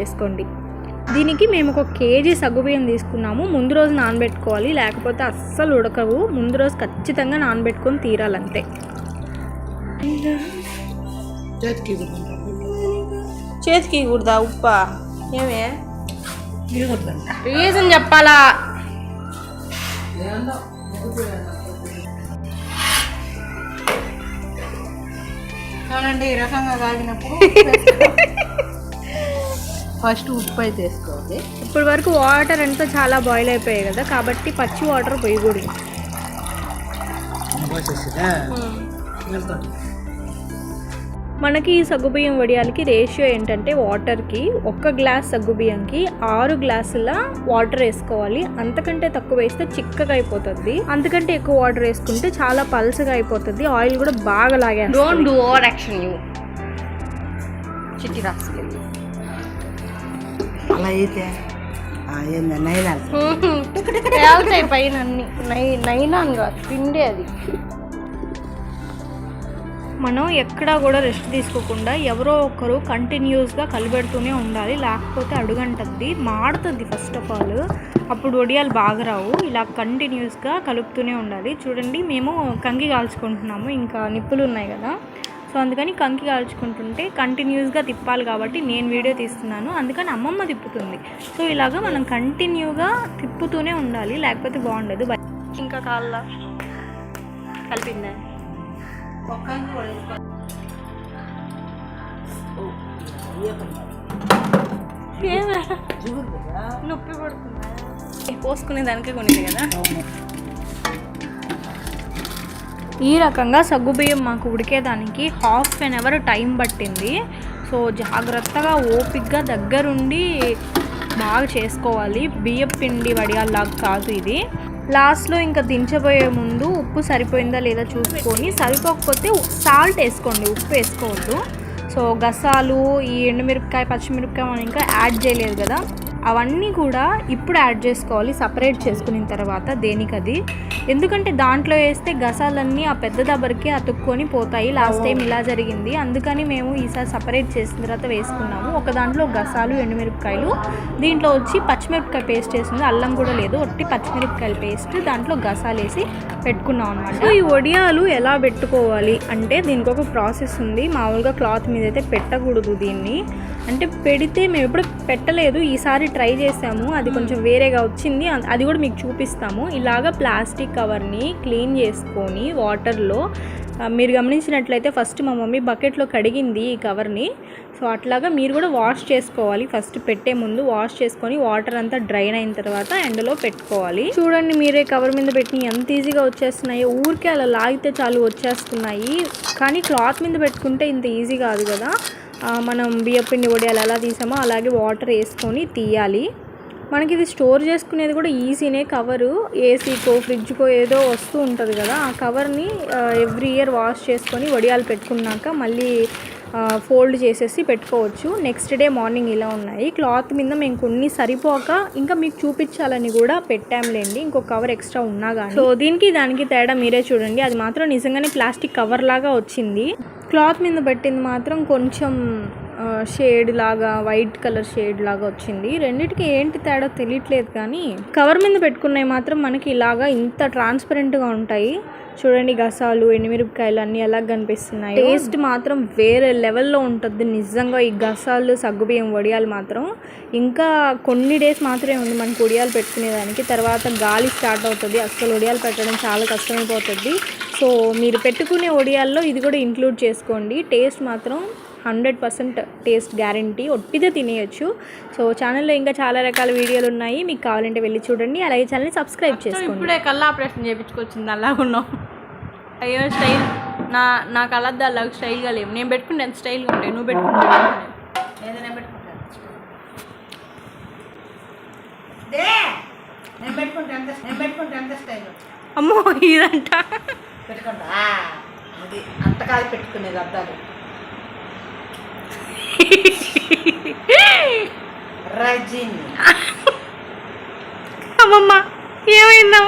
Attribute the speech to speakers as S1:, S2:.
S1: వేసుకోండి. దీనికి మేము 1 కేజీ సగ్గుబియ్యం తీసుకున్నాము. ముందు రోజు నానబెట్టుకోవాలి, లేకపోతే అస్సలు ఉడకవు. ముందు రోజు ఖచ్చితంగా నానబెట్టుకొని తీరాలంతే. చేతికి కూడదా ఉప్ప? ఏమే రీజన్ చెప్పాలా?
S2: చూడండి, ఈ రకంగా కాగినప్పుడు ఫస్ట్ ఉప్పు అయితే వేసుకోవాలి.
S1: ఇప్పటి వరకు వాటర్ అంతా చాలా బాయిల్ అయిపోయాయి కదా, కాబట్టి పచ్చి వాటర్ పోయకూడదు. మనకి ఈ సగ్గుబియ్యం వడియాలకి రేషియో ఏంటంటే వాటర్కి 1 గ్లాస్ సగ్గుబియ్యంకి 6 గ్లాసుల వాటర్ వేసుకోవాలి. అంతకంటే తక్కువ వేస్తే చిక్కగా అయిపోతుంది, అంతకంటే ఎక్కువ వాటర్ వేసుకుంటే చాలా పల్సగా అయిపోతుంది. ఆయిల్ కూడా బాగా లాగేస్తుంది.
S2: Don't do over action. చిట్టి రాసుకెళ్ళి అలా అయితే
S1: తేలుతాయి పైన అన్ని. నైనాన్ కాదు, పిండి అది. మనం ఎక్కడా కూడా రెస్ట్ తీసుకోకుండా ఎవరో ఒకరు కంటిన్యూస్గా కలిపెడుతూనే ఉండాలి, లేకపోతే అడుగంటద్ది, మాడుతుంది ఫస్ట్ ఆఫ్ ఆల్. అప్పుడు వడియాలు బాగా రావు. ఇలా కంటిన్యూస్గా కలుపుతూనే ఉండాలి. చూడండి, మేము కంకి కాల్చుకుంటున్నాము, ఇంకా నిప్పులు ఉన్నాయి కదా, సో అందుకని కంకి కాల్చుకుంటుంటే కంటిన్యూస్గా తిప్పాలి కాబట్టి నేను వీడియో తీస్తున్నాను, అందుకని అమ్మమ్మ తిప్పుతుంది. సో ఇలాగా మనం కంటిన్యూగా తిప్పుతూనే ఉండాలి, లేకపోతే బాగుండదు. ఇంకా కాళ్ళ కలిపిందా? నొప్పి పడుతుంది పోసుకునే దానికే కొనింది కదా. ఈ రకంగా సగ్గుబియ్యం మాకు ఉడికేదానికి 1/2 అవర్ టైం పట్టింది. సో జాగ్రత్తగా ఓపిక్గా దగ్గరుండి బాగా చేసుకోవాలి. బియ్యం పిండి వడియాల్లాగా కాదు ఇది. లాస్ట్లో ఇంకా దించబోయే ముందు ఉప్పు సరిపోయిందా లేదా చూసుకొని, సరిపోకపోతే సాల్ట్ వేసుకోండి, ఉప్పు వేసుకోవద్దు. సో గసాలు, ఈ ఎండుమిరపకాయ, పచ్చిమిరపకాయ మనం ఇంకా యాడ్ చేయలేదు కదా, అవన్నీ కూడా ఇప్పుడు యాడ్ చేసుకోవాలి సపరేట్ చేసుకున్న తర్వాత. దేనికది, ఎందుకంటే దాంట్లో వేస్తే గసాలన్నీ ఆ పెద్ద దబ్బరికి అతుక్కొని పోతాయి. లాస్ట్ టైం ఇలా జరిగింది, అందుకని మేము ఈసారి సపరేట్ చేసిన తర్వాత వేసుకున్నాము. ఒక దాంట్లో గసాలు, ఎండుమిరపకాయలు, దీంట్లో వచ్చి పచ్చిమిరపకాయ పేస్ట్ వేసింది, అల్లం కూడా లేదు, ఒట్టి పచ్చిమిరపకాయల పేస్ట్, దాంట్లో గసాలు వేసి పెట్టుకున్నాం అనమాట. సో ఈ వడియాలు ఎలా పెట్టుకోవాలి అంటే దీనికి ఒక ప్రాసెస్ ఉంది. మామూలుగా క్లాత్ మీద అయితే పెట్టకూడదు దీన్ని, అంటే పెడితే మేము ఎప్పుడు పెట్టలేదు, ఈసారి ట్రై చేసాము, అది కొంచెం వేరేగా వచ్చింది, అది కూడా మీకు చూపిస్తాము. ఇలాగ ప్లాస్టిక్ కవర్ని క్లీన్ చేసుకొని వాటర్లో, మీరు గమనించినట్లయితే ఫస్ట్ మా మమ్మీ బకెట్లో కడిగింది ఈ కవర్ని. సో అట్లాగా మీరు కూడా వాష్ చేసుకోవాలి. ఫస్ట్ పెట్టే ముందు వాష్ చేసుకొని వాటర్ అంతా డ్రైన్ అయిన తర్వాత ఎండలో పెట్టుకోవాలి. చూడండి, మీరే కవర్ మీద పెట్టి ఎంత ఈజీగా వచ్చేస్తున్నాయి. ఊరికే అలా లాగితే చాలు వచ్చేస్తున్నాయి, కానీ క్లాత్ మీద పెట్టుకుంటే ఇంత ఈజీ కాదు కదా. మనం బియ్యపిండి వడియాలు ఎలా తీసామో అలాగే వాటర్ వేసుకొని తీయాలి. మనకి ఇది స్టోర్ చేసుకునేది కూడా ఈజీనే. కవరు ఏసీకో ఫ్రిడ్జ్కో ఏదో వస్తూ ఉంటుంది కదా, ఆ కవర్ని ఎవ్రీ ఇయర్ వాష్ చేసుకొని వడియాలు పెట్టుకున్నాక మళ్ళీ ఫోల్డ్ చేసేసి పెట్టుకోవచ్చు. నెక్స్ట్ డే మార్నింగ్ ఇలా ఉన్నాయి. క్లాత్ మీద మేము కొన్ని సరిపోక ఇంకా మీకు చూపించాలని కూడా పెట్టాంలేండి, ఇంకో కవర్ ఎక్స్ట్రా ఉన్నా కానీ. సో దీనికి దానికి తేడా మీరే చూడండి. అది మాత్రం నిజంగానే ప్లాస్టిక్ కవర్ లాగా వచ్చింది, క్లాత్ మీద పెట్టింది మాత్రం కొంచెం షేడ్ లాగా, వైట్ కలర్ షేడ్ లాగా వచ్చింది. రెండిటికి ఏంటి తేడా తెలియట్లేదు, కానీ కవర్ మీద పెట్టుకున్నవి మాత్రం మనకి ఇలాగా ఇంత ట్రాన్స్పరెంట్గా ఉంటాయి. చూడండి, గసాలు, ఎండుమిరపకాయలు అన్నీ ఎలా కనిపిస్తున్నాయి. టేస్ట్ మాత్రం వేరే లెవెల్లో ఉంటుంది నిజంగా. ఈ గసాలు, సగ్గుబియ్యం వడియాలు మాత్రం ఇంకా కొన్ని డేస్ మాత్రమే ఉంది మనకు వడియాలు పెట్టుకునేదానికి. తర్వాత గాలి స్టార్ట్ అవుతుంది, అసలు వడియాలు పెట్టడం చాలా కష్టమైపోతుంది. సో మీరు పెట్టుకునే వడియాల్లో ఇది కూడా ఇంక్లూడ్ చేసుకోండి. టేస్ట్ మాత్రం 100% టేస్ట్ గ్యారంటీ, ఒట్టిదే తినేయచ్చు. సో ఛానల్లో ఇంకా చాలా రకాల వీడియోలు ఉన్నాయి, మీకు కావాలంటే వెళ్ళి చూడండి. అలాగే ఛానల్ని సబ్స్క్రైబ్ చేసుకోండి.
S2: ఇప్పుడే కళ్ళ ఆపరేషన్ చేయించుకొచ్చింది, అలాగ ఉన్నాం. అయ్యో స్టైల్, నా కళ్ళద్దా అలాగ స్టైల్గా లేవు. నేను పెట్టుకుంటే ఎంత స్టైల్గా ఉంటాయి, నువ్వు పెట్టుకుంటే ఏదైనా పెట్టుకుంటా ఎంత స్టైల్.
S1: అమ్మో ఇదంట
S2: పెట్టుకుంటా, అది అంతకాలు పెట్టుకునేది అద్దాలు. రజిని
S1: అమ్మమ్మ ఏమైందా?